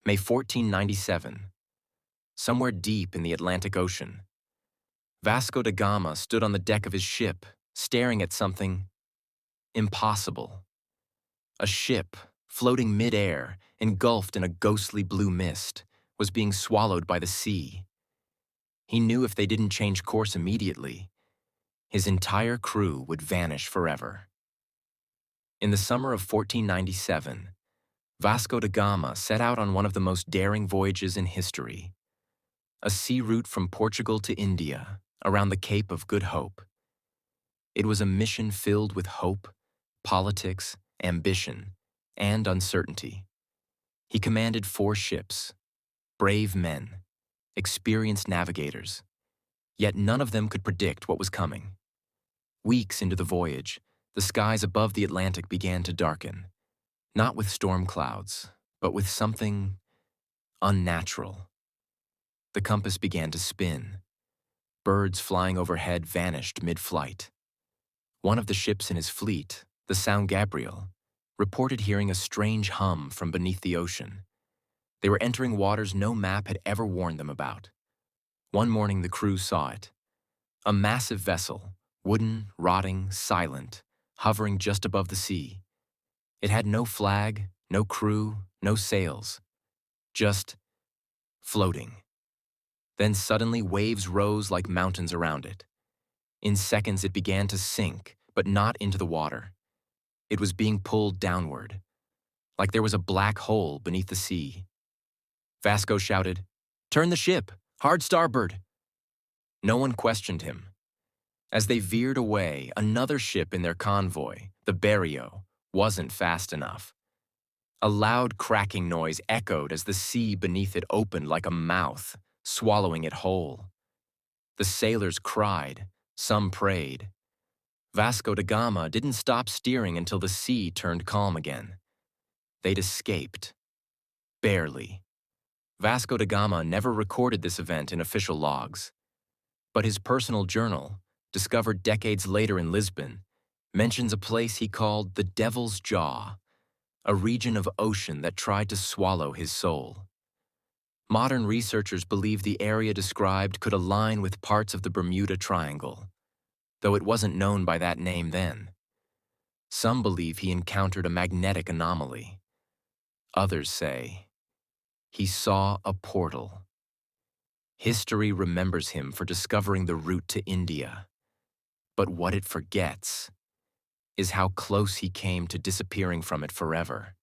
May 1497. Somewhere deep in the Atlantic Ocean, Vasco da Gama stood on the deck of his ship, staring at something impossible. A ship, floating mid-air, engulfed in a ghostly blue mist, was being swallowed by the sea. He knew if they didn't change course immediately, his entire crew would vanish forever. In the summer of 1497, Vasco da Gama set out on one of the most daring voyages in history, a sea route from Portugal to India, around the Cape of Good Hope. It was a mission filled with hope, politics, ambition, and uncertainty. He commanded 4 ships, brave men, experienced navigators, yet none of them could predict what was coming. Weeks into the voyage, the skies above the Atlantic began to darken, not with storm clouds, but with something unnatural. The compass began to spin. Birds flying overhead vanished mid-flight. One of the ships in his fleet, the São Gabriel, reported hearing a strange hum from beneath the ocean. They were entering waters no map had ever warned them about. One morning the crew saw it. A massive vessel, wooden, rotting, silent, hovering just above the sea. It had no flag, no crew, no sails. Just floating. Then suddenly waves rose like mountains around it. In seconds it began to sink, but not into the water. It was being pulled downward, like there was a black hole beneath the sea. Vasco shouted, "Turn the ship! Hard starboard!" No one questioned him. As they veered away, another ship in their convoy, the Bermuda, wasn't fast enough. A loud cracking noise echoed as the sea beneath it opened like a mouth, swallowing it whole. The sailors cried, some prayed. Vasco da Gama didn't stop steering until the sea turned calm again. They'd escaped. Barely. Vasco da Gama never recorded this event in official logs. But his personal journal, discovered decades later in Lisbon, mentions a place he called the Devil's Jaw, a region of ocean that tried to swallow his soul. Modern researchers believe the area described could align with parts of the Bermuda Triangle, though it wasn't known by that name then. Some believe he encountered a magnetic anomaly. Others say he saw a portal. History remembers him for discovering the route to India. But what it forgets is how close he came to disappearing from it forever.